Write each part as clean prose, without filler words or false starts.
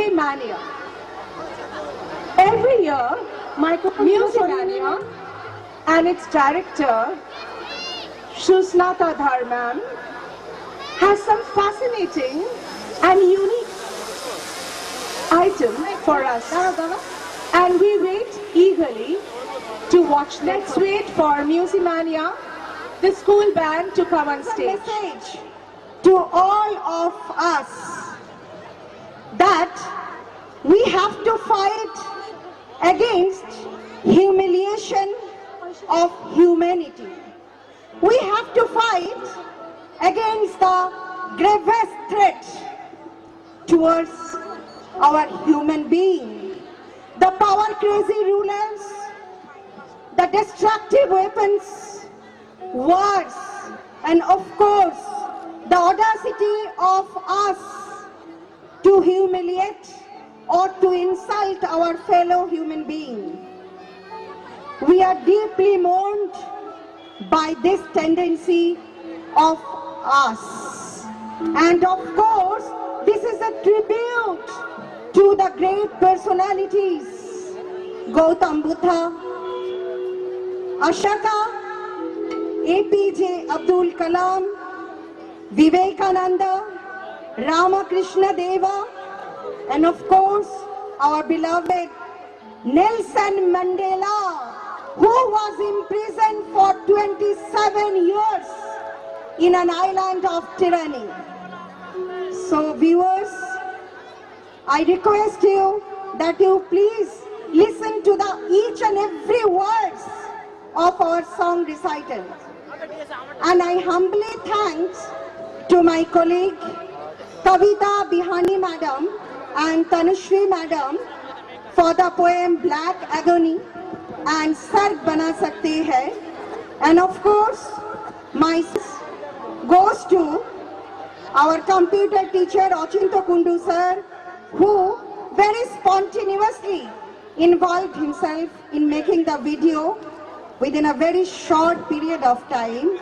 Musicmania. Every year, Musicmania and its director, Shusnata Dharman, has some fascinating and unique items for us. And we wait eagerly to watch. Let's wait for Musicmania, the school band, to come on stage. Message to all of us that we have to fight against humiliation of humanity. We have to fight against the gravest threat towards our human being. The power crazy rulers, the destructive weapons, wars, and of course the audacity of us to humiliate or to insult our fellow human being. We are deeply mourned by this tendency of us. And of course, this is a tribute to the great personalities, Gautam Buddha, Ashoka, APJ Abdul Kalam, Vivekananda, Ramakrishna Deva, and of course, our beloved Nelson Mandela, who was imprisoned for 27 years in an island of tyranny. So viewers, I request you that you please listen to each and every words of our song recital. And I humbly thanks to my colleague Kavita Bihani Madam and Tanushree Madam for the poem Black Agony and Sarg Bana Sakte Hai. And of course, my goes to our computer teacher Ochinto Kundu sir, who very spontaneously involved himself in making the video within a very short period of time.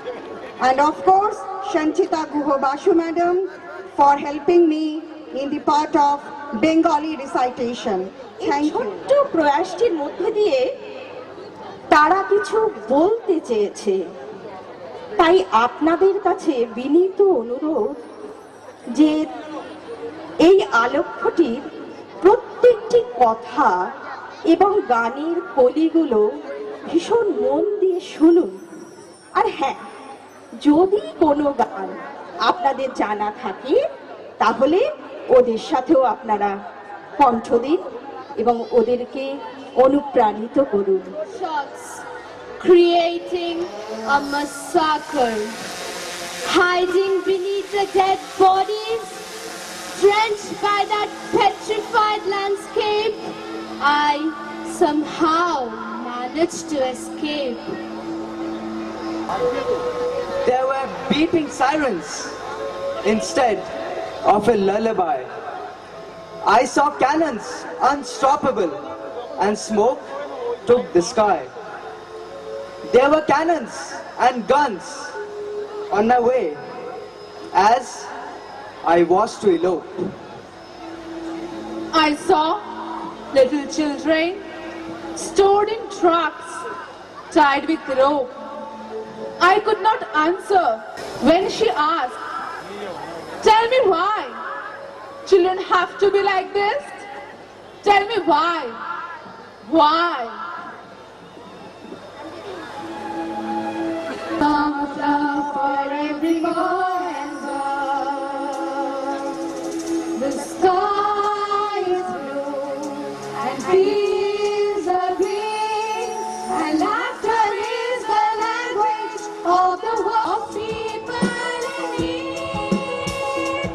And of course, Shanchita Guho Bashu Madam for helping me in the part of Bengali recitation. Thank you. ছোট্ট প্রয়াসটির মধ্যে দিয়ে তারা কিছু বলতে চেয়েছে, তাই আপনাদের কাছে বিনীত অনুরোধ যে এই আলোক্যটির প্রত্যেকটি কথা এবং গানের কলিগুলো ভীষণ মন দিয়ে শুনুন। আর হ্যাঁ, যদি কোনো গান আপনাদের জানা থাকে তাহলে ওদের সাথেও আপনারা কণ্ঠ দিন এবং ওদেরকে অনুপ্রাণিত করুন। Shots creating a massacre, hiding beneath the dead bodies, drenched by that petrified landscape, I somehow managed to escape. There were beeping sirens instead of a lullaby. I saw cannons unstoppable and smoke took the sky. There were cannons and guns on my way as I was to elope. I saw little children stored in trucks tied with rope. I could not answer when she asked, "Tell me why children have to be like this? Tell me why? Why?" Love, love for every boy and girl. The sky is blue and fields are green, and laughter is the language of the world. People in need,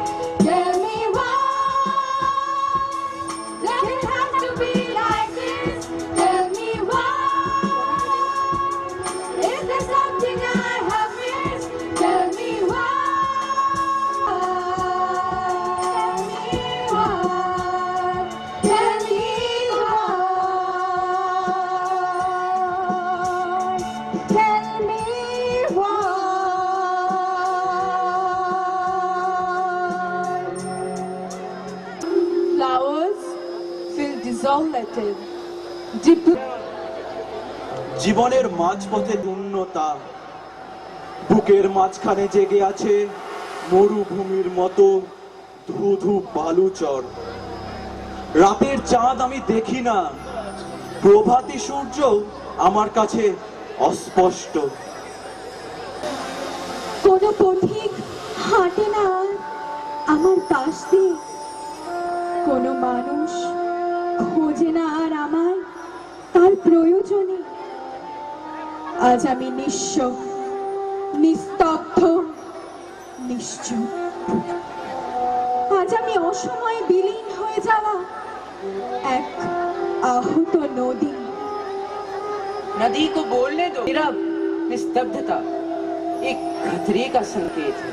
tell me why does it have to be like this? Tell me why. Is there something I have missed? Tell me why. Tell me why. Tell me why. Flowers desolated, deeply. জীবনের মাঝপথে শূন্যতা, বুকের মাঝখানে জেগে আছে মরুভূমির মতো ধু ধু বালুচর। রাতের চাঁদ আমি দেখি না, প্রভাতী সূর্য আমার কাছে অস্পষ্ট। কোনো পথিক হাঁটে না আমার পাশ দিয়ে, কোনো মানুষ খোঁজে না আর আমায় তার প্রয়োজনে। আজ আমি নিঃস্ব, নিস্তব্ধ, নিশ্চুপ। আজ আমি অসময়ে বিলীন হয়ে যাওয়া এক আহত নদী। नदी को बोलने दो। मेरा निस्तब्धता एक खतरे का संकेत है।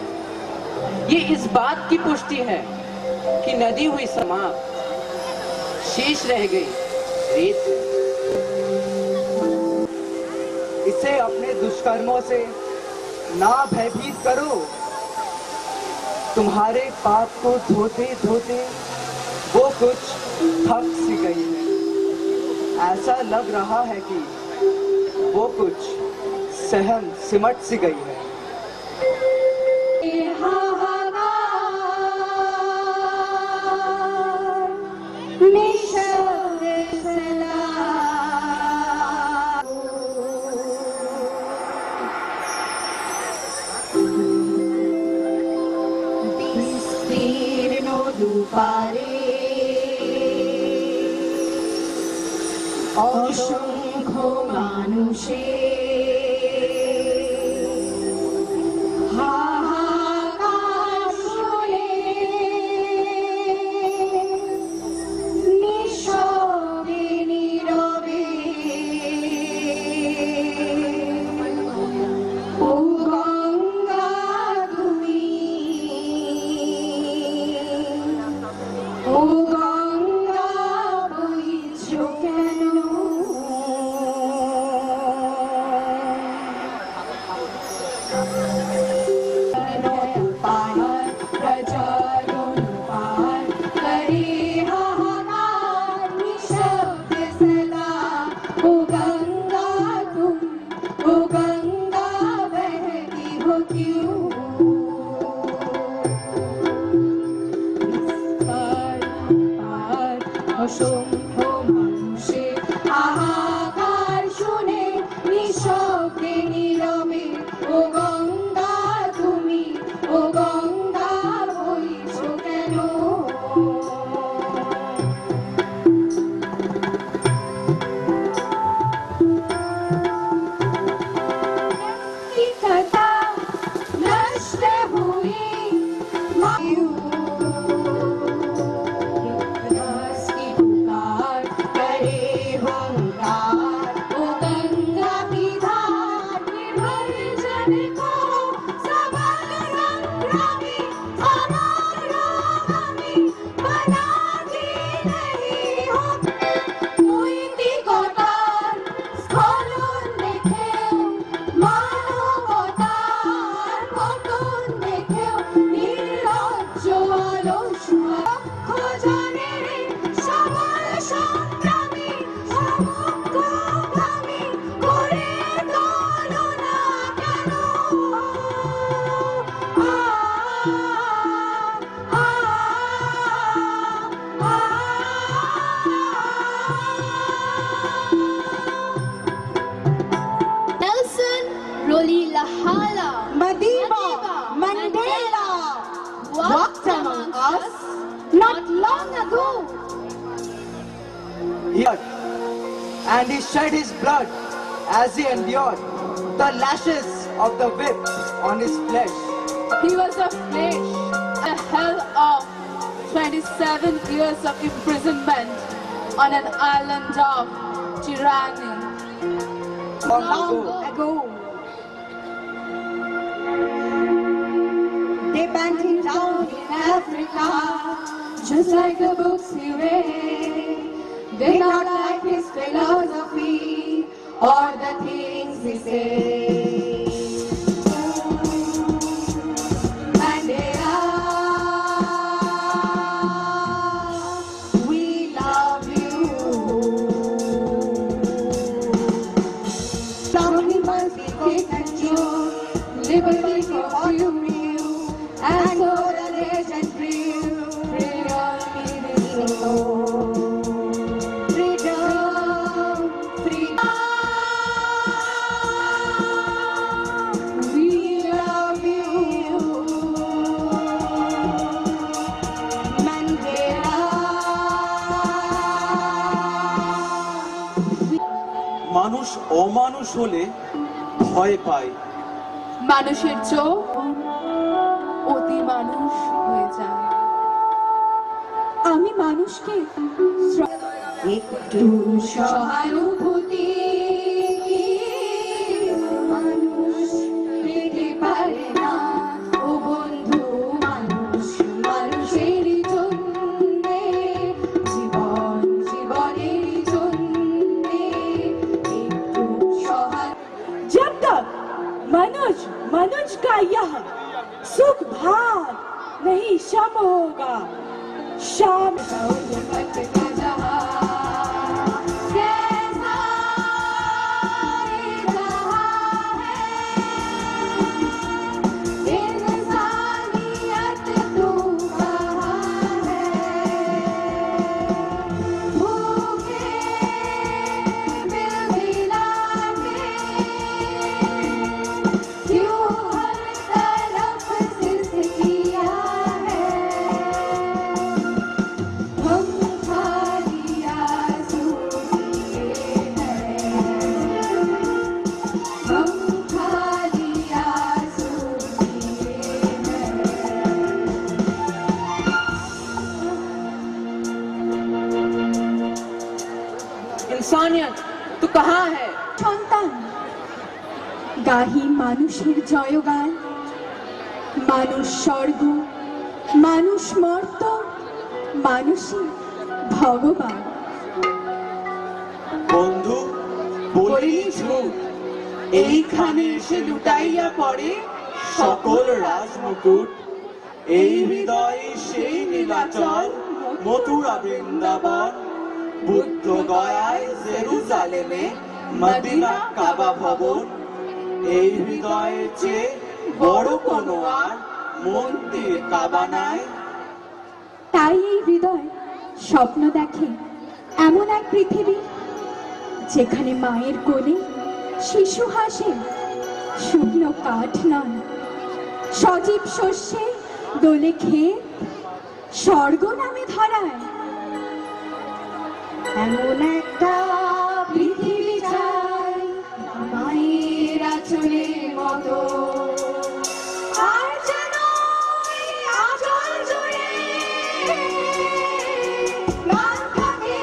ये इस बात की पुष्टि है कि नदी हुई समाप्त, शेष रह गई रेत। इसे अपने दुष्कर्मों से ना भयभीत करो। तुम्हारे पाप को धोते धोते वो कुछ थक सी गई है। ऐसा लग रहा है कि वो कुछ सहम सिमट सी गई है। বিস্তীর্ণ দুপারে অসংখ্য মানুষের হাহাকার শুনে নিঃশব্দে নীরবে ও গঙ্গা তুমি, ও গঙ্গা বইছো কেন? অসংখ্য মানুষের হাহাকার শুনে নিঃশব্দে নীরবে ও গঙ্গা তুমি, ও গঙ্গা বইছো কেন? কথা নষ্ট हुई मायू की पुकार करे हुंकार, ओ गंगा की धार निर्भय जन को सबल संग्रामी हमारा हमी बनाती नहीं हो। নৈতিকতার স্খলন দেখেও, মানবতার পতন দেখেও নির্লজ্জ অলস লক্ষ্য জানে রে সবল সংগ্রামী সমগ্রগামী করে তোলো না কেন? আ, আ, আ, Nelson Rolihlahla Madiba Mandela walked among us not long ago. He and he shed his blood as he endured the lashes of the whip on his flesh. He was of flesh, a hell of 27 years of imprisonment on an island of tyranny. Long ago, they banned him down in Africa, Just like the books he read, they not like his philosophy or the things he said. Mandela, we love you. liberty for you, and so the nation free. Free all living souls. Freedom, freedom. We love you, Mandela. মানুষ অমানুষ হলে ভয় পায়, মানুষের চোখ অতি মানুষ হয়ে যায়। আমি মানুষকে একটু সহানুভূতি মানুষ পেতে পারে না। ও বন্ধু, মানুষ মানুষের জন্যে, জীবন জীবনের জন্যে একটু जब तक मनुष्य मनुष्य का यह सुख भाग नहीं शम होगा, शाम इंसानियत तू कहाँ है? সন্তান গাহি মানুষের জয়গান, মানুষ স্বর্গ, মানুষ মর্ত, মানুষই ভগবান। বন্ধু বলিনি ঝুট, এইখানে এসে লুটাইয়া পড়ে সকল রাজমুকুট। এই হৃদয়ে সেই নীলাচল, মথুরা বৃন্দাবন, বুদ্ধ গয়ায় জেরুজালেমে, মদিনা কাবা ভবন। এই হৃদয়ের চেয়ে বড় কোনো আর মন্দির কাবা নাই। তাই এই হৃদয় স্বপ্ন দেখে এমন এক পৃথিবী, যেখানে মায়ের কোলে শিশু হাসে, শুকনো কাঠ নয়, সজীব শস্যে দোলে ক্ষেত, স্বর্গ নামে ধরায়। এমন একটা পৃথিবী চাই, মায়ের আঁচলের মতো, আর যেন এই আঁচল জুড়ে প্রাণ থাকে।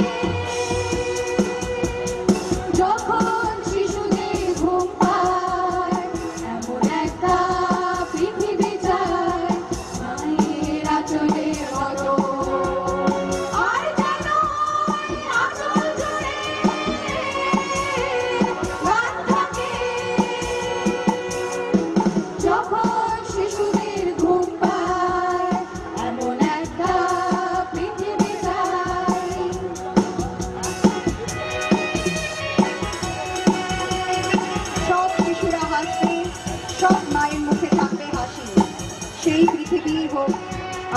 যখন শিশুদের ঘুম পায়, এমন একটা পৃথিবী চাই, মায়ের আঁচলের মতো, আর যেন এই আঁচল জুড়ে প্রাণ থাকে। যখন শিশুদের ঘুম পায়, এমন একটা পৃথিবী চাই। সব শিশুরা হাসবে, সব মায়ের মুখে থাকবে হাসি, সেই পৃথিবী হোক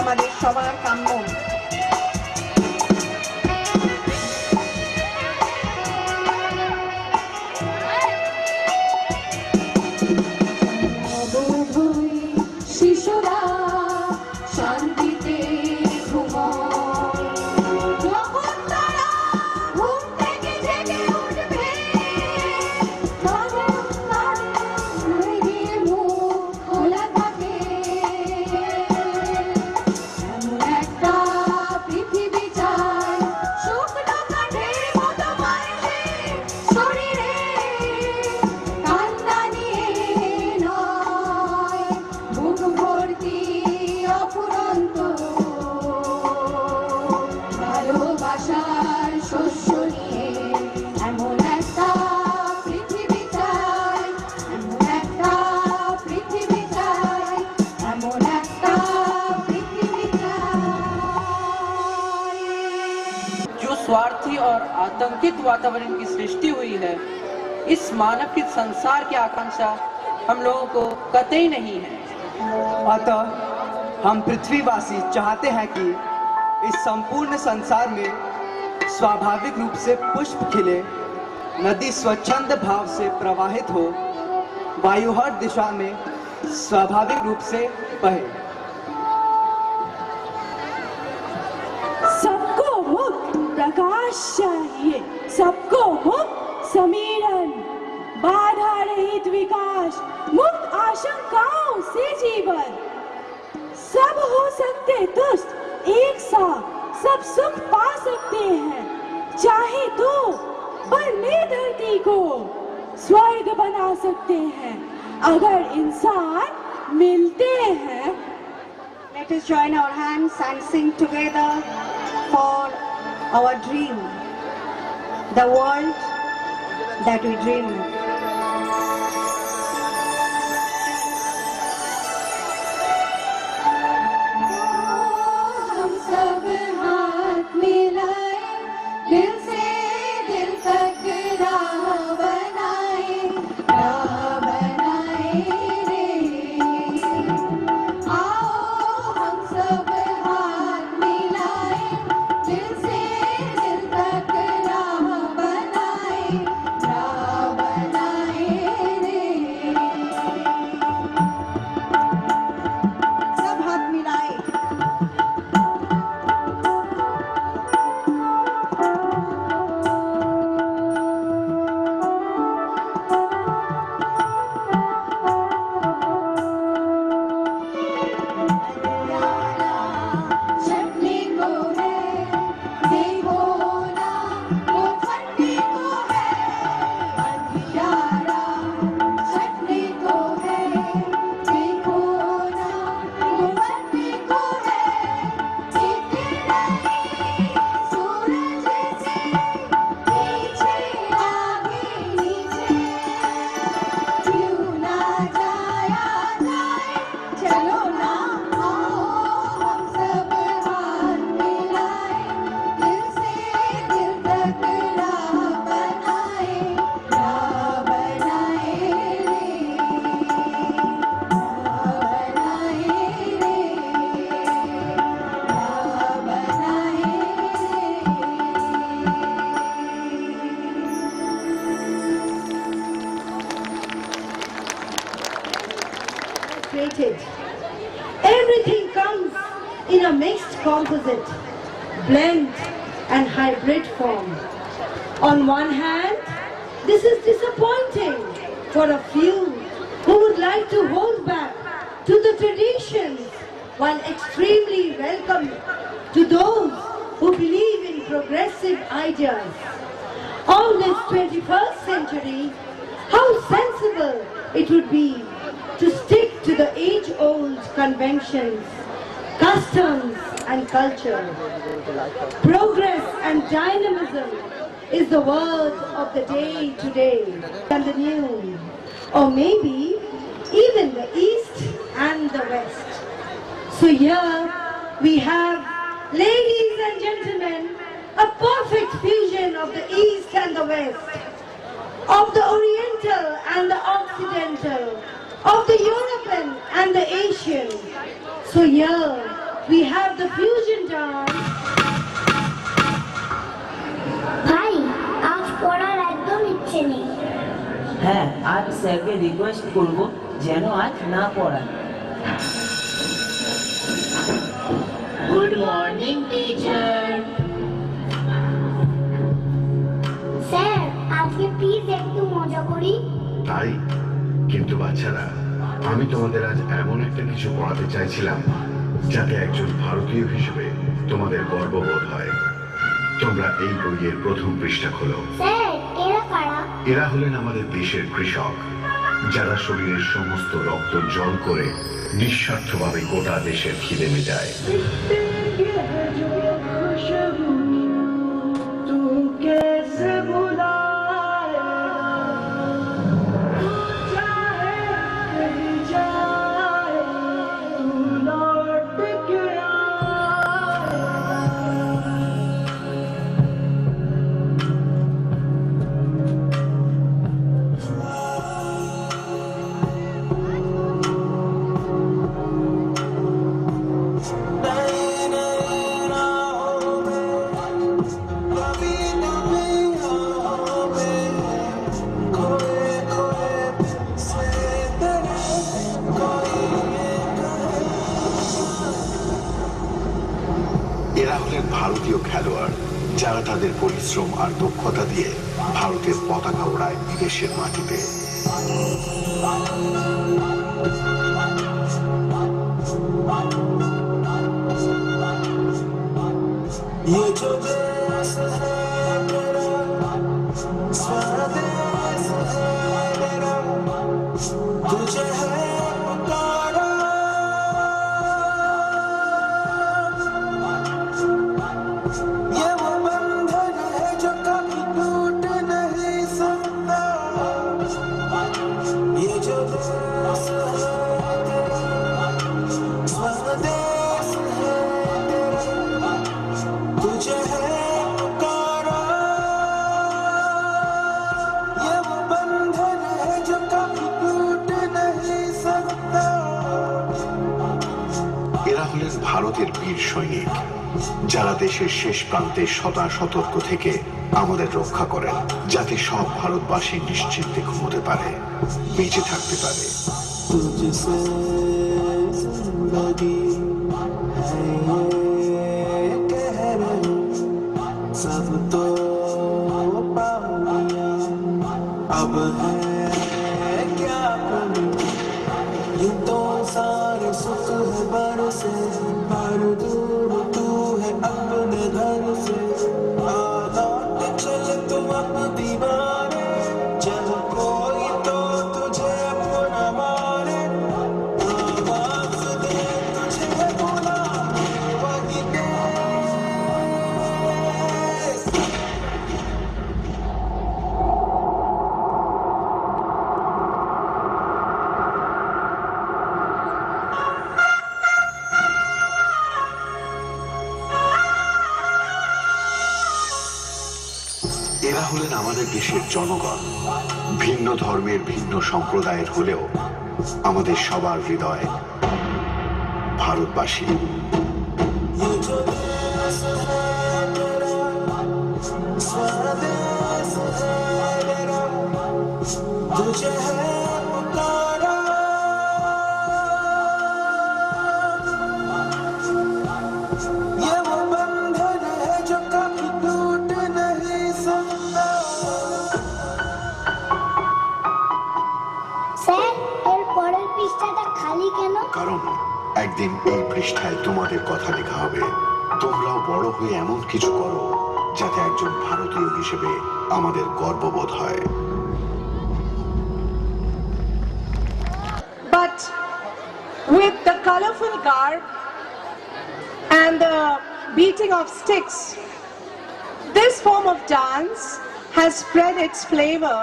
আমাদের সবার কাম্য। অবধই শিশুরা শান্তিতে ঘুমোয়, যখন তারা ঘুম থেকে জেগে উঠবে, তখন তাদের মুখ খোলা থাকে। এমন একটা পৃথিবী চাই, শুকনো কাঠের মতো মানুষের শরীরে কান্না নিয়ে নয়, বুক ভর্তি অফুরন্ত ভালোবাসার শস্য নিয়ে। এমন একটা পৃথিবী চাই, এমন একটা পৃথিবী চাই, এমন একটা পৃথিবী চাই। जो स्वार्थी और आतंकित वातावरण की सृष्टि हुई है, इस मानव की संसार की आकांक्षा हम लोगों को कतई नहीं है। अतः हम पृथ्वीवासी चाहते हैं कि इस संपूर्ण संसार में स्वाभाविक रूप से पुष्प खिले, नदी स्वच्छंद भाव से प्रवाहित हो, वायु हर दिशा में स्वाभाविक रूप से बहे। सबको मुक्त प्रकाश चाहिए, सबको मुक्त समीरण, बाधा रहित विकास, मुक्त आशंकाओं से जीवन। सब हो सकते तुष्ट एक साथ, सब सुख पा सकते हैं, चाहे तो पर में धरती को स्वर्ग बना सकते हैं अगर इंसान मिलते हैं। Let us join our hands and sing together for our dream, the world that we dream. हम सब हाथ मिलाए, दिल से दिल तक राह बनाए, राह बनाए रे। आओ हम सब हाथ मिलाए, दिल से दिल तक राह बनाए, राह बनाए रे। सब हाथ मिलाए। छठने को है, देखो ना, वो छठने को है। अंधियारा छठने को है, देखो ना, वो छठने को है। दिखते नहीं सूरज से, पीछे आगे नीचे, क्यों ना जाया जाए, चलो ना आओ हम सब हाथ मिलाए, दिल से दिल तक राह बनाए, राह बनाए रे, राह बनाए रे, राह बनाए Created. Everything comes in a mixed composite, blend and hybrid form. On one hand, this is disappointing for a few who would like to hold back to the traditions, while extremely welcome to those who believe in progressive ideas. On this 21st century, how sensible it would be to stick to the age-old conventions, customs and culture. Progress and dynamism is the word of the day today and the new, or maybe even the East and the West. So here we have, ladies and gentlemen, a perfect fusion of the East and the West, of the Oriental and the Occidental, of the European and the Asian. So here we have the fusion dance. ভাই আজ পড়ার একদম ইচ্ছে নেই। হ্যাঁ, আজ স্যারকে request করব যেন আজ না পড়ান। Good morning teacher. স্যার আজকে প্লিজ একটু মজা করি। তাই কিন্তু বাচ্চারা, আমি তোমাদের আজ এমন একটা কিছু পড়াতে চাইছিলাম যাতে একজন ভারতীয় হিসেবে তোমাদের গর্ববোধ হয়। তোমরা এই বইয়ের প্রথম পৃষ্ঠা খোলো। স্যার এরা কারা? এরা হলেন আমাদের দেশের কৃষক, যারা শরীরের সমস্ত রক্ত জল করে নিঃস্বার্থভাবে গোটা দেশের খিদে মেটায়। যোদ্ধাদের পরিশ্রম আর দক্ষতা দিয়ে ভারতের পতাকা ওড়ায় বিদেশের মাটিতে। ये जो देश है मेरा स्वदेश है मेरा तुझे है पुकारा ये वो बंधन है जो कभी टूट नहीं सकता ये जो देश है तेरा स्वदेश है तेरा तुझे है पुकारा ये वो बंधन है जो कभी टूट नहीं सकता। এরা হলেন ভারতের বীর সৈনিক, যারা দেশের শেষ প্রান্তে সদা সতর্ক থেকে আমাদের রক্ষা করেন, যাতে সব ভারতবাসী নিশ্চিন্তে ঘুমোতে পারে, বেঁচে থাকতে পারে। तुझसे जिंदगी है ये कह रही सब तो पाऊंगा अब है क्या करूं ये तो सारे सुख है बरसे पर दूर तू है अपने घर से आ लौट चले तुम अपनी दीवारे जब कोई तो तुझे अपना मारे आवाज दे तुझे बुला वही देश। এরা হলেন আমাদের দেশের জনগণ, ভিন্ন ধর্মের ভিন্ন সম্প্রদায়ের হলেও আমাদের সবার হৃদয় ভারতবাসী। ये जो देश है मेरा स्वदेश है मेरा तुझे है पुकारा ये वो बंधन है जो कभी टूट नहीं सकता। স্যার এর পরের পৃষ্ঠাটা খালি কেন? কারণ একদিন এই পৃষ্ঠায় তোমাদের কথা লেখা হবে। তোমরাও বড় হয়ে এমন কিছু করো যাতে একজন ভারতীয় হিসেবে আমাদের গর্ববোধ হয়। But with the colorful garb and the beating of sticks, this form of dance has spread its flavor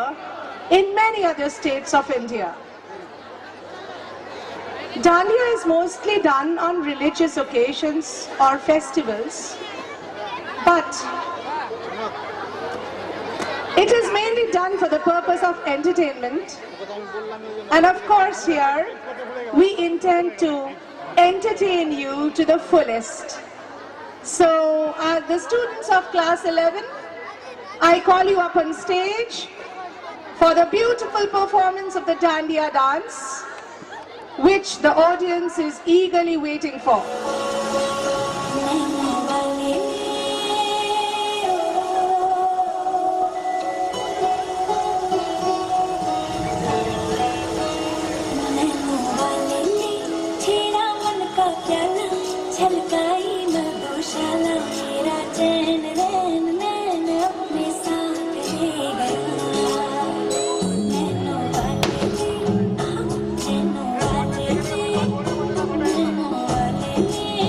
in many other states of India. Dandiya is mostly done on religious occasions or festivals, but it is mainly done for the purpose of entertainment. And of course here, we intend to entertain you to the fullest. So, the students of class 11, I call you up on stage for the beautiful performance of the Dandiya dance, which the audience is eagerly waiting for. छेड़ा मन का प्याला छलकाई मधुशाला मेरा चैन रैन नैन अपने साथ ले गया नैनों वाले नैनों वाले नैनों वाले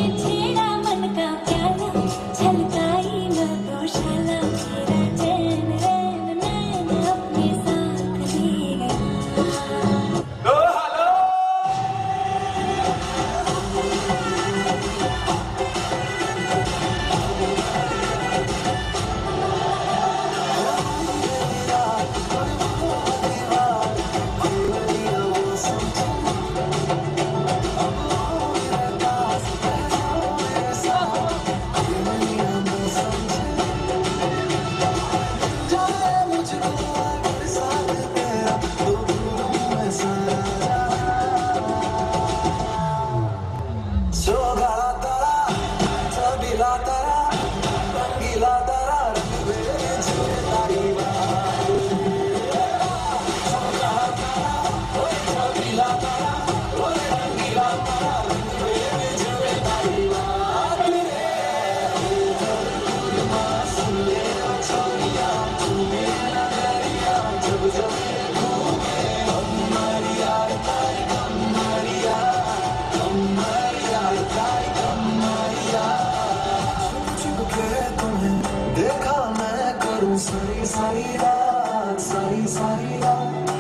करूं सारी सारी रात सारी सारी रात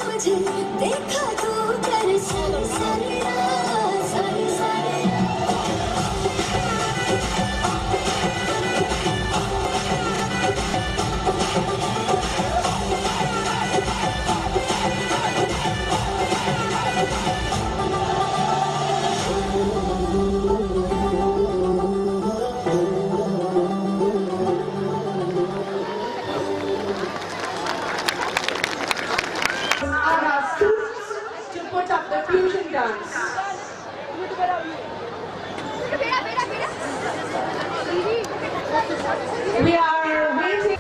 मुझे देखा तू कर सारी सारी रात सारी सारी Are our students to put up the fusion dance. We are waiting.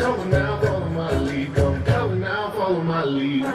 Come now, follow my lead. Come now, follow my lead.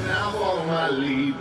Now follow my lead.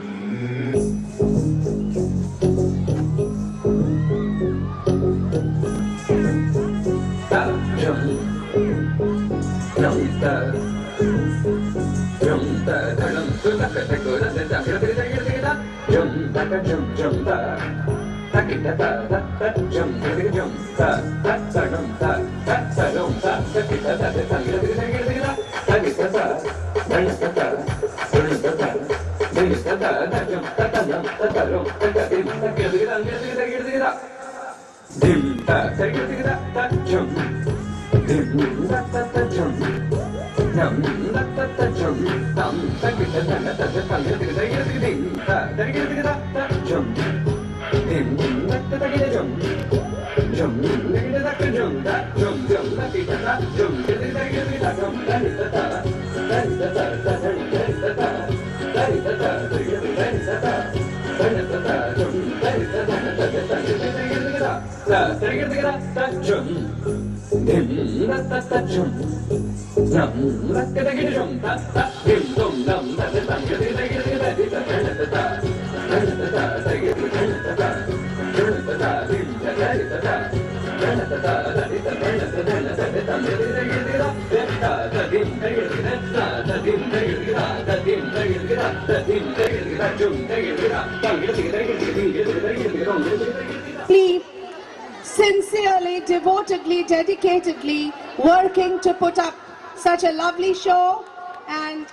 Sincerely, devotedly, dedicatedly working to put up such a lovely show, and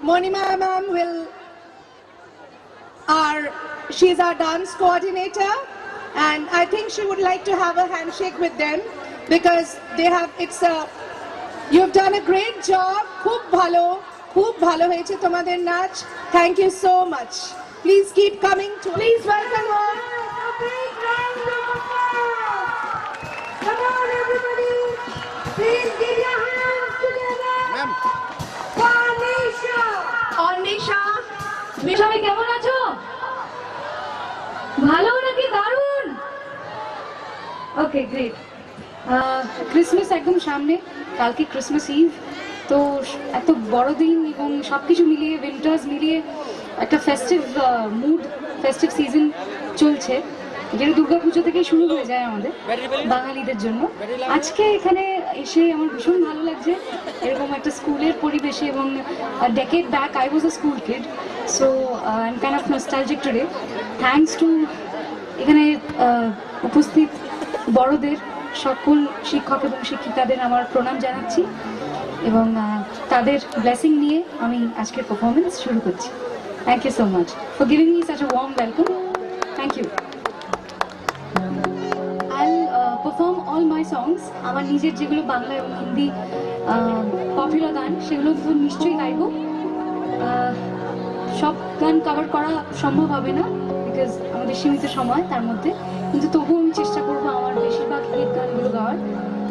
Monima ma'am she's our dance coordinator, and I think she would like to have a handshake with them because you've done a great job. খুব ভালো হয়েছে তোমাদের নাচ. Thank you so much. Please keep coming to. Please welcome all. Come on, everybody! Please give your hands together! For Nisha! Anisha, সবাই কেমন আছো? ভালো নাকি দারুণ? ওকে, গ্রেট। ক্রিসমাস একদম সামনে, কালকে ক্রিসমাস ইভ। তো এত বড়দিন এবং সব কিছু মিলিয়ে উইন্টার্স মিলিয়ে একটা ফেস্টিভ মুড, ফেস্টিভ সিজন চলছে, যেটা দুর্গাপুজো থেকেই শুরু হয়ে যায় আমাদের বাঙালিদের জন্য। আজকে এখানে এসে আমার ভীষণ ভালো লাগছে, এরকম একটা স্কুলের পরিবেশে, এবং decade back I was a school kid, so I am kind of nostalgic today. Thanks to এখানে উপস্থিত বড়দের, সকল শিক্ষক এবং শিক্ষিকাদের আমার প্রণাম জানাচ্ছি, এবং তাদের ব্লেসিং নিয়ে আমি আজকের পারফরমেন্স শুরু করছি। Thank you so much for giving me such a warm welcome. Thank you. Perform all my songs, আমার নিজের যেগুলো বাংলা এবং হিন্দি পপুলার গান, সেগুলো তো নিশ্চয়ই গাইব। সব গান কভার করা সম্ভব হবে না, বিকজ আমাদের সীমিত সময় তার মধ্যে, কিন্তু তবুও আমি চেষ্টা করবো আমার বেশিরভাগ হিট গানগুলো গাওয়ার।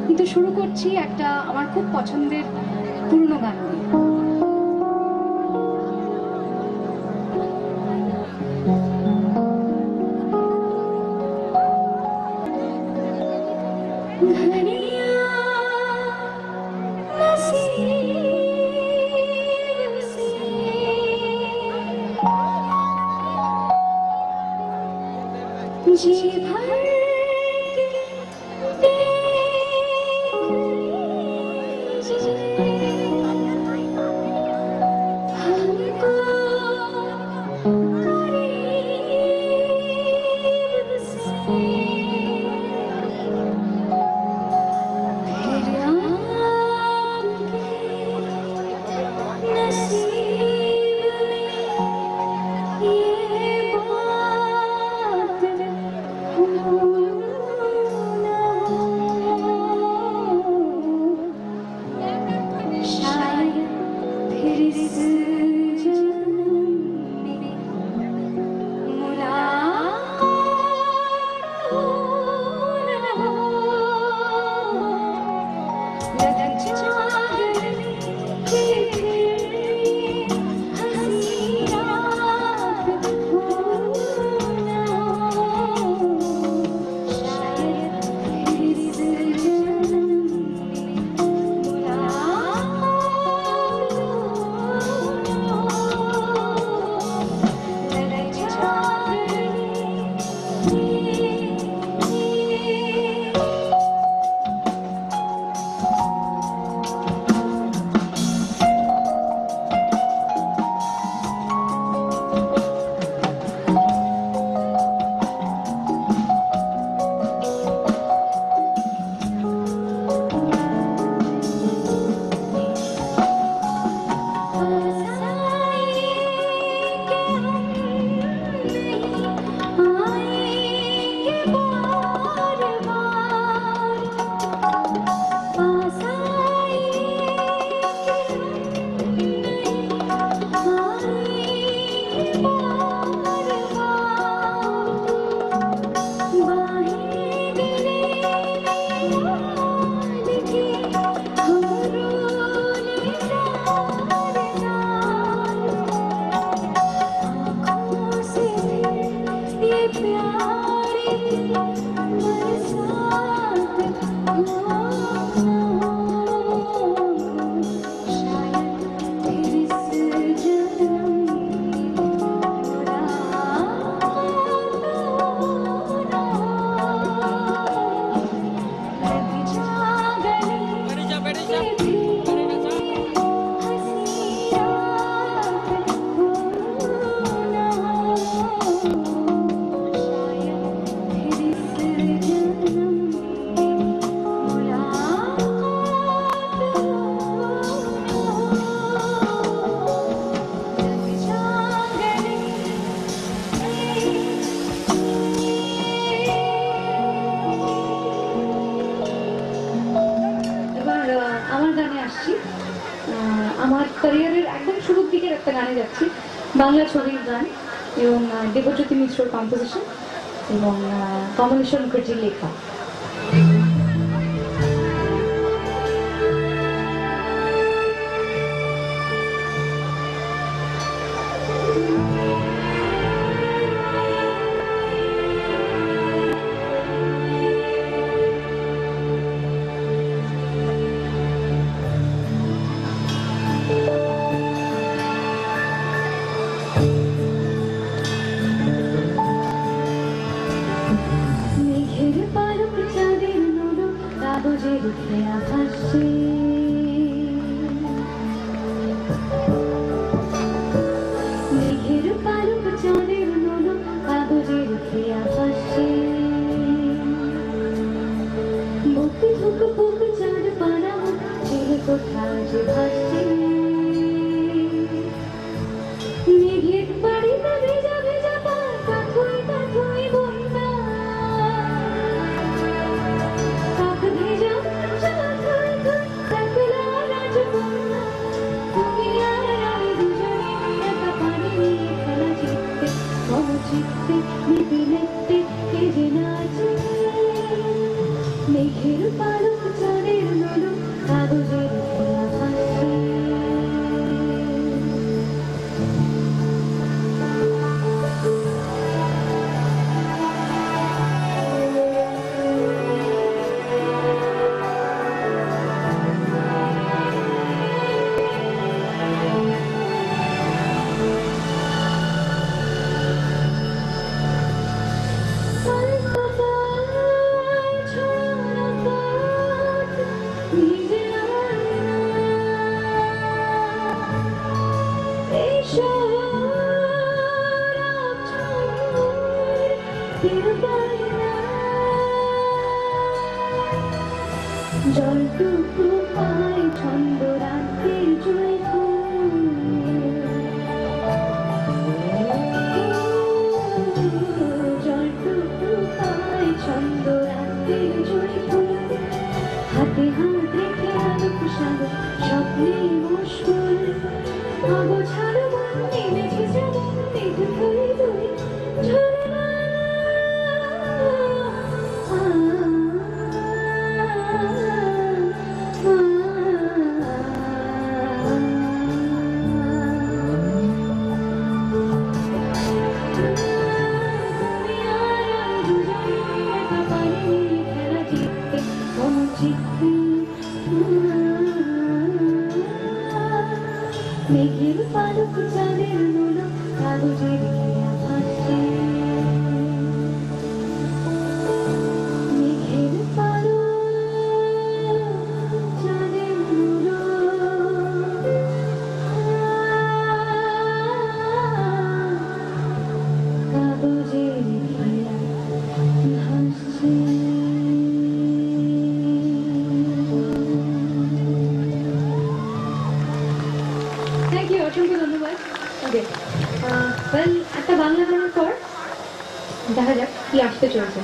কিন্তু শুরু করছি একটা আমার খুব পছন্দের পুরনো গান দিয়ে। जी भर के देख हमको करीब से, फिर आपके नसीब में ये बात शायद फिर इस जन्म में मुलाकात हो न हो, लग जागने के हंसी रात हो न हो, शायद फिर इस जन्म में मुलाकात हो न हो, लग जागने আমার ক্যারিয়ারের একদম শুরুর দিকের একটা গানে যাচ্ছি, বাংলা ছবির গান, এবং দেবজ্যোতি মিশ্রর কম্পোজিশন এবং কমলেশ্বর মুখার্জির লেখা। জলটুকু পাই ছন্দ রাখতে জয় জলটুকু পাই ছন্দ রাখতে জয় হাতে হাত রেখে আলো কুশালো স্বপ্নে মশগুল আগো ছাড়ো মন নেমেছে যেমন মেঘ ফুলে দুই ঝরে না মেঘের পালক চাঁদের নুলো কাগজের ঘেরা ভাসে মেঘের পালক চাঁদের নুলো কাগজের ঘেরা ভাসে থ্যাংক ইউ অসংখ্য ধন্যবাদ ওকে ওয়েল একটা বাংলা গানের পর দেখা যাক কি আসতে চলছে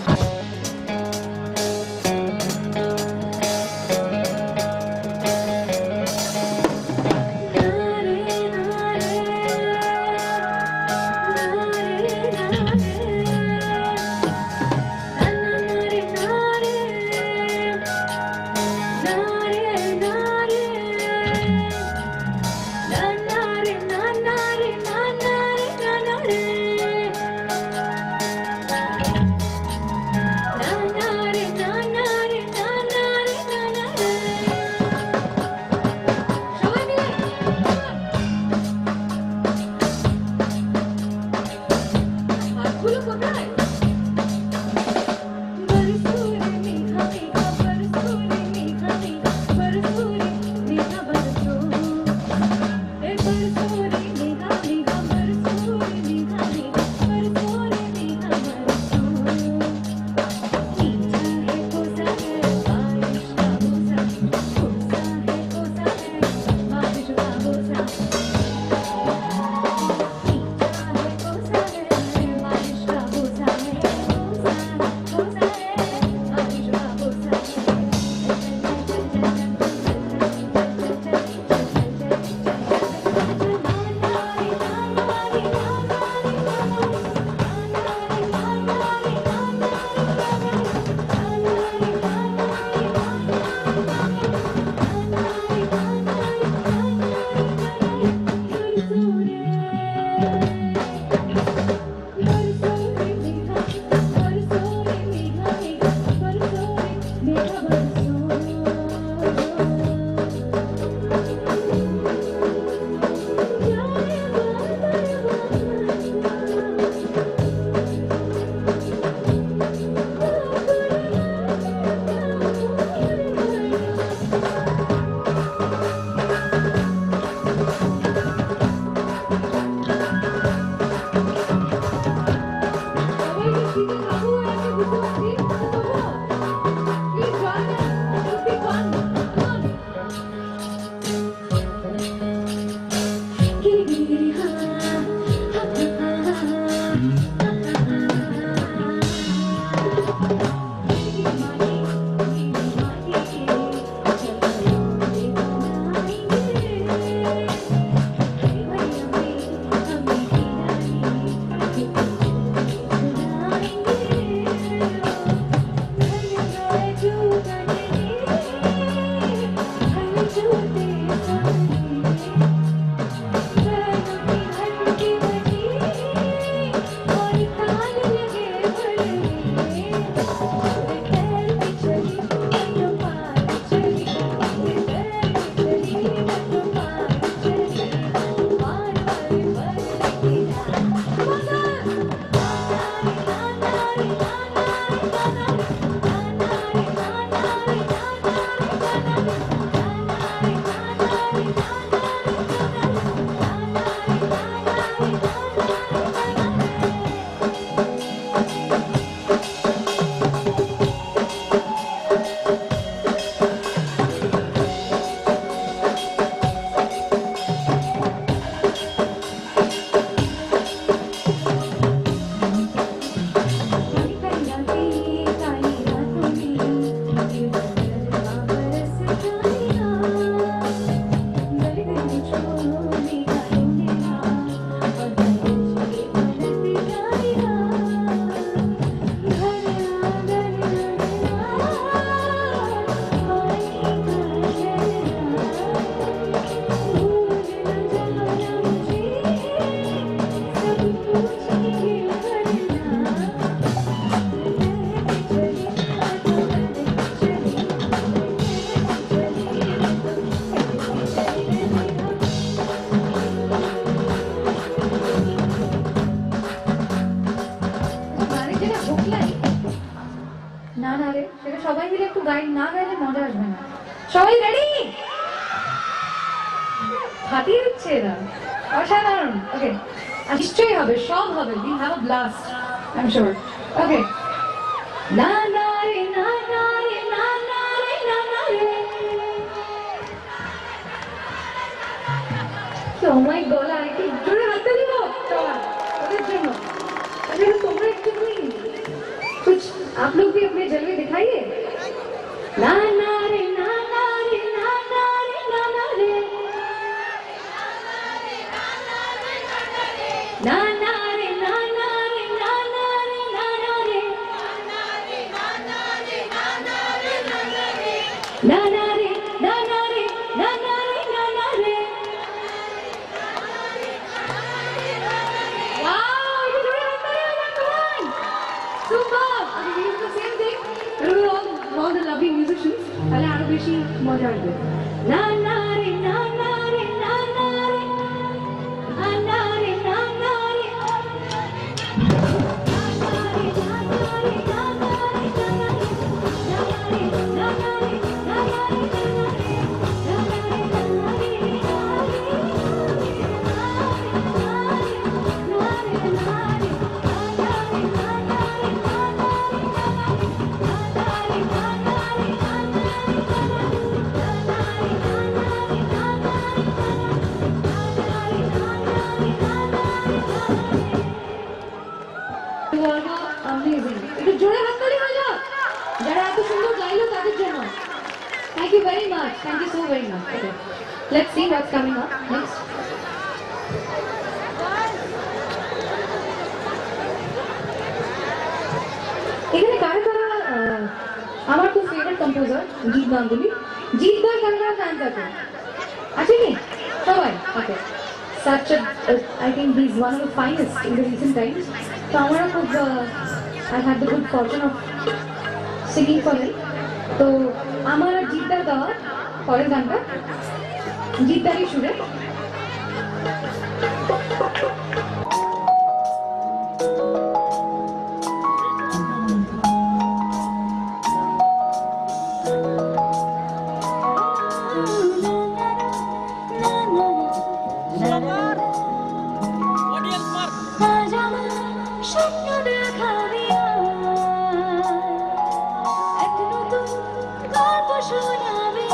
মিলে একটু গাই না গাইলে মজা আসবে না। সবাই রেডি? ফাটিয়ে দিচ্ছে এরা, অসাধারণ। ওকে, নিশ্চয়ই হবে, সব হবে। Will have a blast, I am sure. Okay, না না রে না না রে না না রে না না রে। Oh my God, একটু জোরে হাতে দিব সবাই ওদের জন্য। अरे তোমরা একটু कुछ आप लोग भी अपने जलवे दिखाइए। ना ना रे ना ना रे ना ना रे ना ना रे ना ना रे ना ना रे ना ना रे ना ना रे ना ना रे ना ना रे ना ना रे ना ना रे। Wow, you do it, come on! Super! Okay, we do the same thing. All the lovely musicians. তাহলে আরো বেশি মজা আসবে। না না রে না না রে না না রে না না রে না না রে একটু জোরে হাততালি হয়ে যাক যারা এত সুন্দর গাইলো তাদের জন্য। Thank you very much. Thank you so very much. Okay. Let's see what's coming up next. এখানে কারা কারা আমার খুব ফেভারিট কম্পোজার জিৎ গাঙ্গুলি। জিৎ দার কারা কারা ফ্যান্স আছে কি? সবাই? ওকে। Such a, I think he's one of the finest in the recent times. So আমরা খুব I had the good fortune of singing for him. তো আমার আর জিৎদার গাওয়া পরের গানটা জিৎদারই সুরে। স্বপ্ন দেখাবি এক নতুন গল্প শোনাবি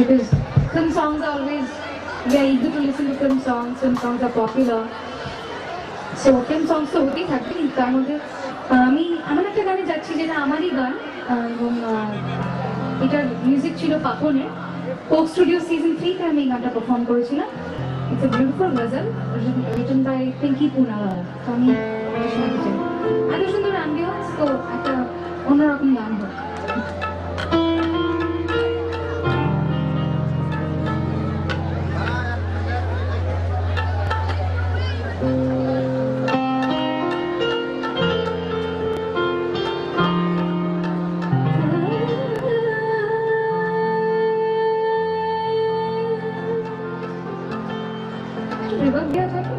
because film songs are always, we are eager to listen to film songs are popular. So film songs তো হতেই থাকবে, কিন্তু তার মধ্যে আমি এমন একটা গানে যাচ্ছি যেটা আমারই গান, এবং এটার মিউজিক ছিল পাপনের। কোক স্টুডিও সিজন 3-তে আমি এই গানটা পারফর্ম করেছিলাম। It's a beautiful ghazal written by Pinky Poonawala. তো আমি এটা শোনাতে চাই। এত সুন্দর অ্যাম্বিয়েন্স, তো একটা অন্যরকম গান হোক। रिवर्ब दिया था क्या?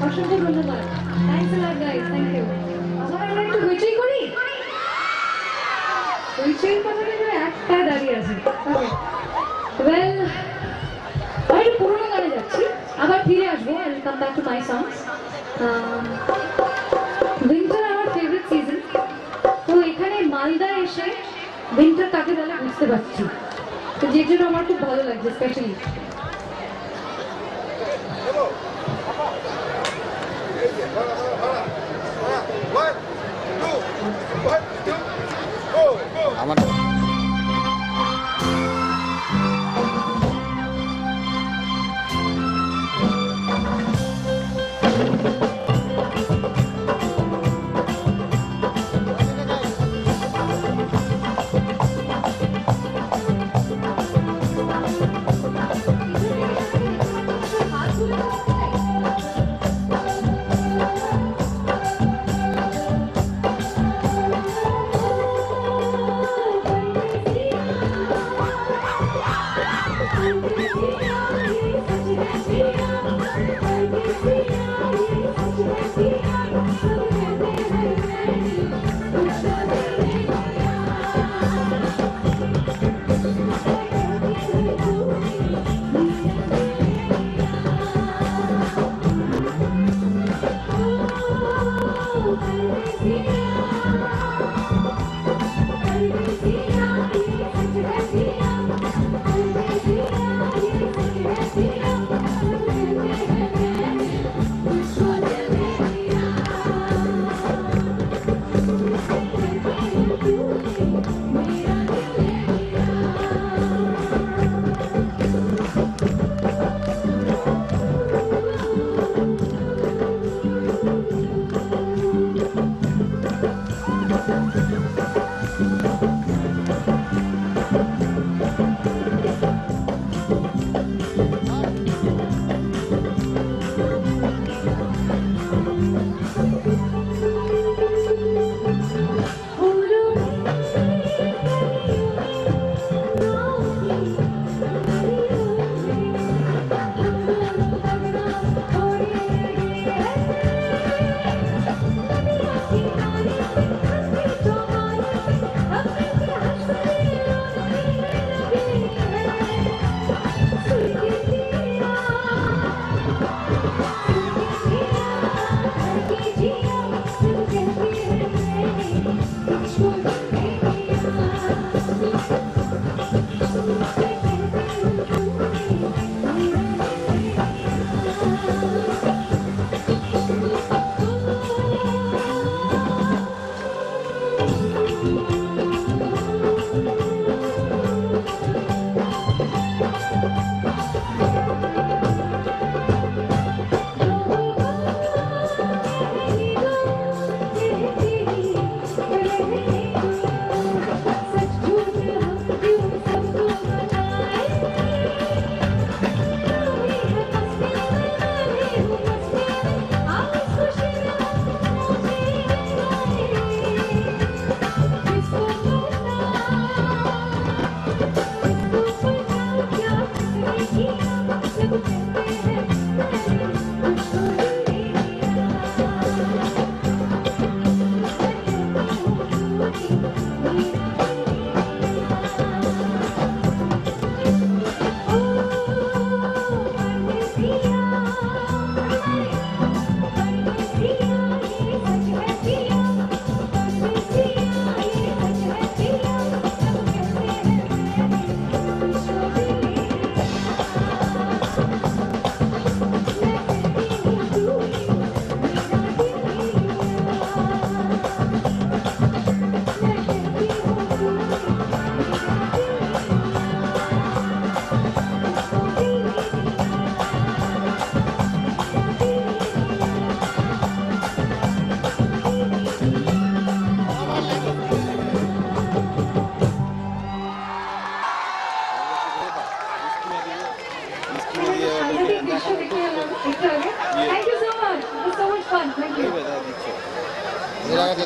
অসংখ্য ধন্যবাদ। Thanks a lot guys, thank you. আবার আমরা একটু হইচই করি। হইচইয়ের কথাটা এখানে এক পায়ে দাঁড়িয়ে আছে। ওয়েল, আমি একটু পুরোনো গানে যাচ্ছি, আবার ফিরে আসবো। I will come back to my songs. Winter আমার ফেভারিট সিজন, তো এখানে মালদা এসে উইন্টার কাকে বলে বুঝতে পারছি, তো যে জন্য আমার খুব ভালো লাগছে স্পেশালি।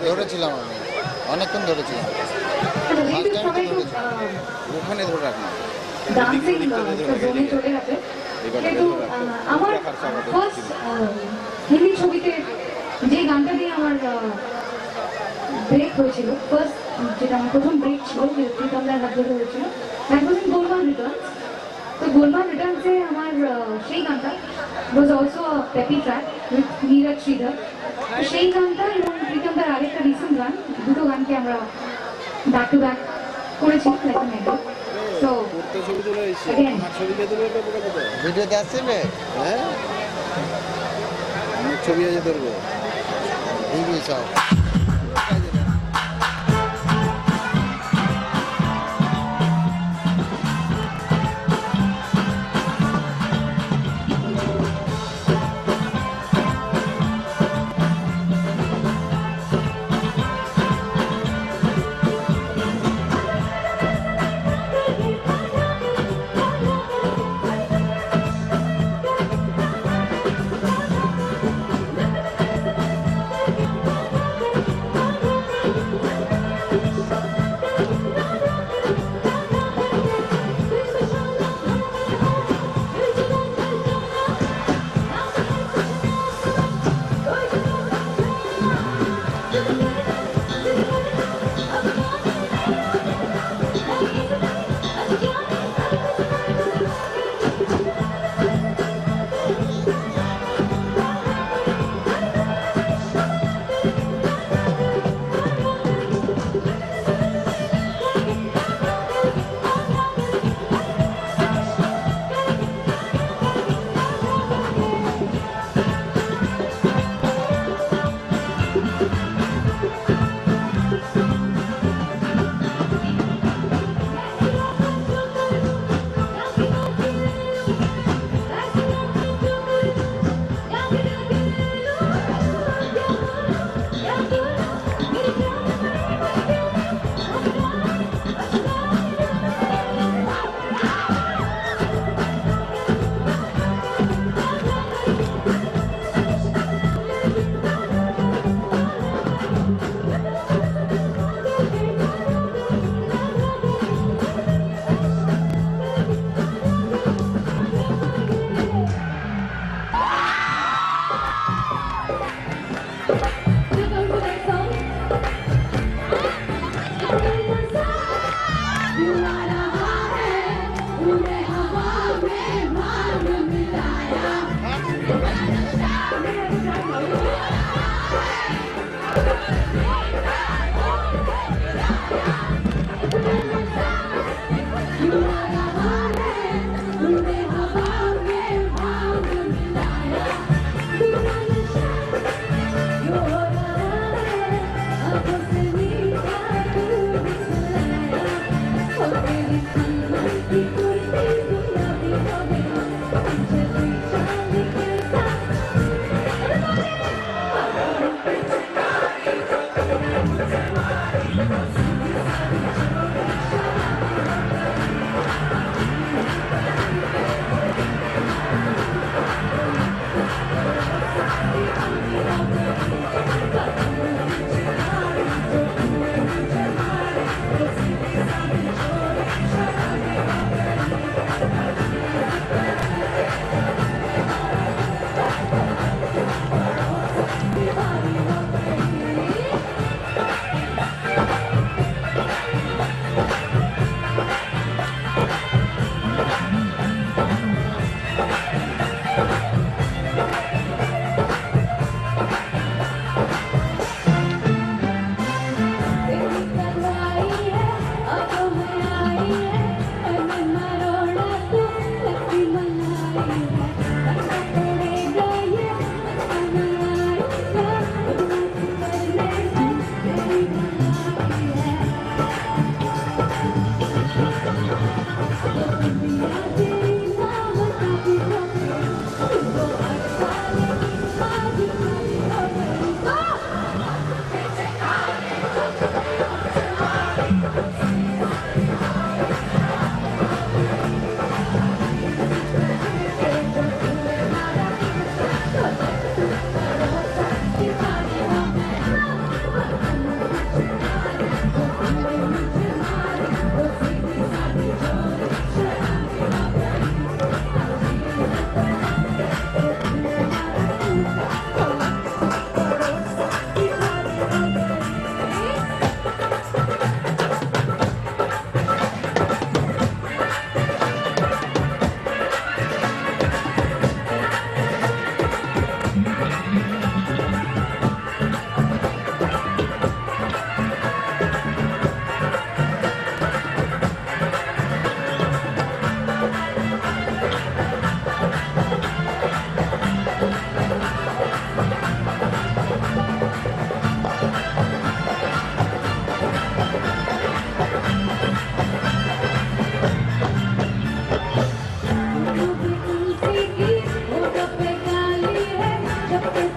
ধরেছিলাম আমি অনেকক্ষণ ধরেছিলাম ওখানে ধরে রাখলাম আমার ফার্স্ট হিন্দি ছবিতে যে গানটা দিয়ে আমার ব্রেক হয়েছিল, ফার্স্ট যেটা আমার প্রথম ব্রেক ছিল, যে প্রীতমদার হাত ধরে হয়েছিল, that was in Golmaal returns. তো গোলমাল রিটার্নসে আমার সেই গানটা was also peppy track with Neeraj Shridhar. সেই গানটা এবং প্রীতমদার আরেকটা রিসেন্ট গান, দুটো গানকে আমরা ব্যাক টু ব্যাক করেছি লাইক এ মেডো। সো ছবি তুলে এসেছে Again. আমার ছবি কে তুলে ভিডিওতে আসছে হ্যাঁ আমার ছবি আছে ধরবো ভিডিও সব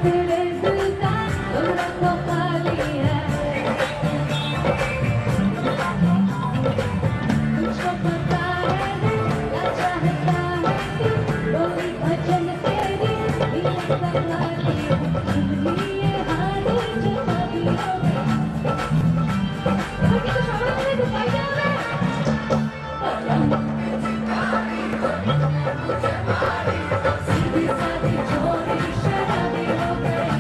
तेरे दिल का दौरा तो खाली है तुझको पता है क्या चाहता है तू कोई भजन तेरी दिल का खाली है ये हाल जगा दिया अभी तो सवाल में दुखाई जा रहा है सीधी सादी छोरी शराबी हो गई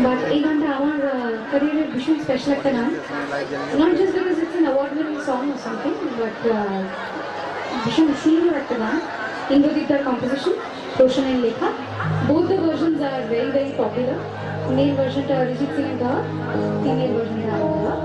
বাট এই গানটা আমার ক্যারিয়ারের ভীষণ স্পেশাল একটা গান not just because it's an award winning song or something but ভীষণ সুন্দর একটা গান ইন্দ্রদীপ দার কম্পোজিশন রোশনের লেখা both the versions are very very popular main ভার্সনটা অরিজিৎ সিং এর গাওয়া ফিমেল ভার্সনটা আমার গাওয়া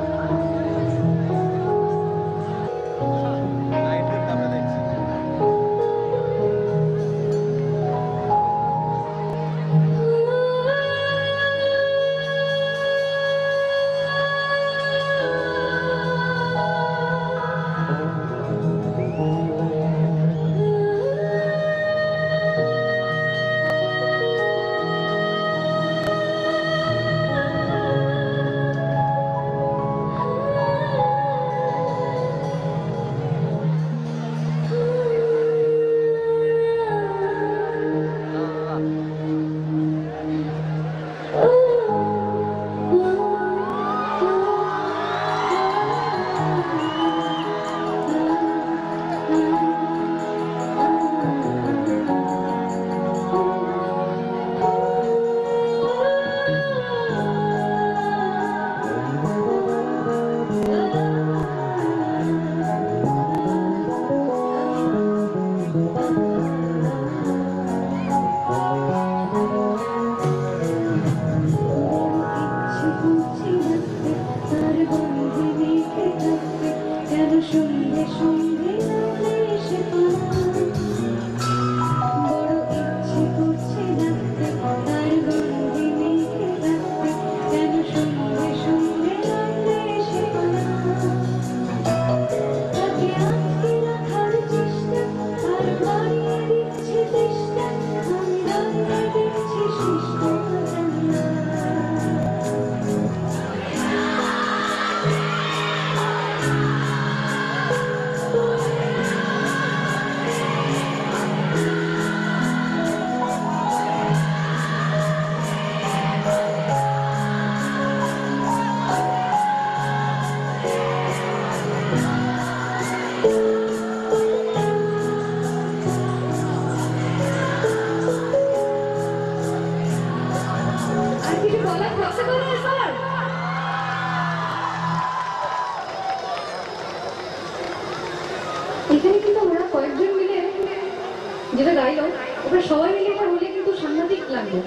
এখানে কিন্তু আমরা কয়েকজন মিলে যেটা গাইলো ওটা সবাই মিলে এটা হলে কিন্তু সাংঘাতিক লাগবে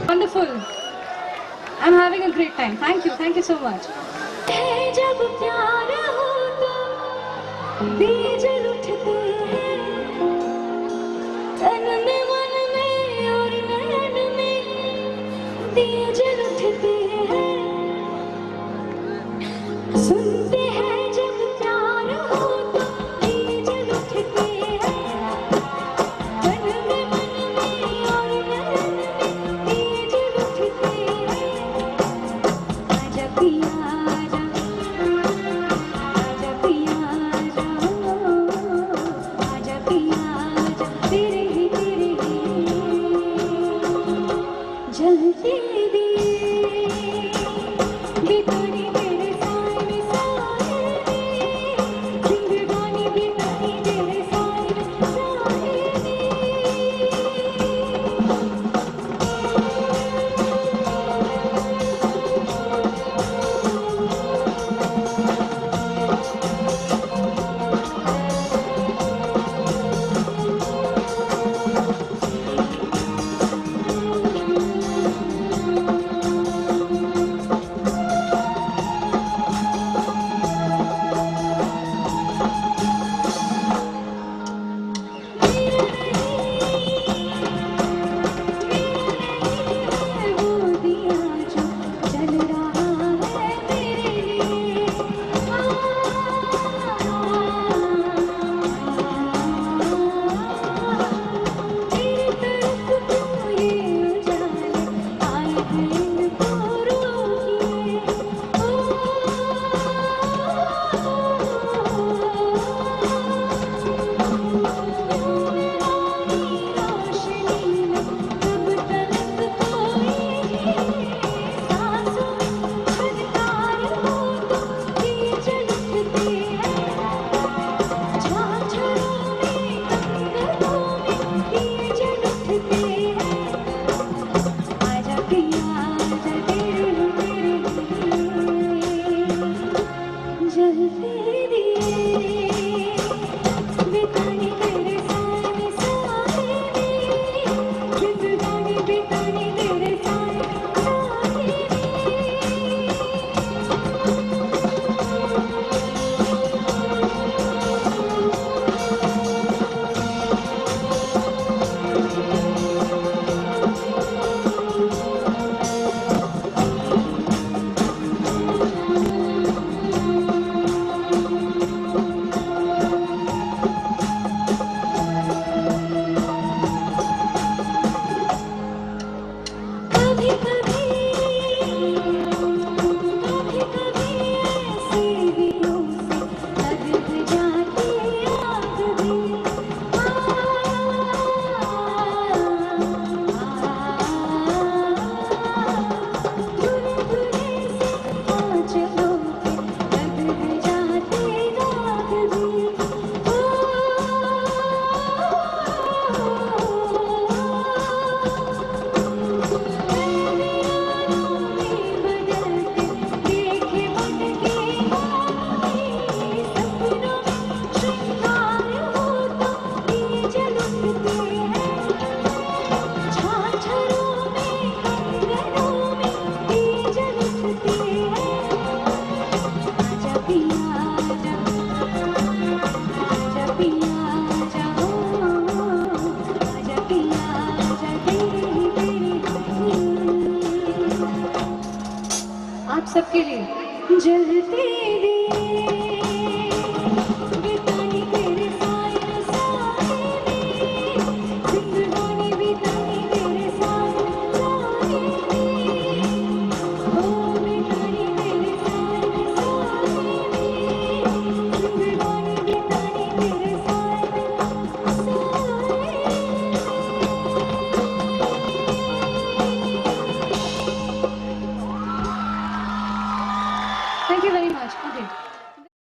Wonderful. I'm having a great time. Thank you so much. जब प्यार हो तो बीज उठते हैं तन में मन में और नयन में बीज उठते हैं सुनते हैं जब प्यार हो तो बीज उठते हैं तन में मन में और नयन में बीज उठते हैं आजा पिया जलते दिए बिताने तेरे साए में साए में जिंदगानी बितानी तेरे साए में साए में आप सबके लिए जलते दिए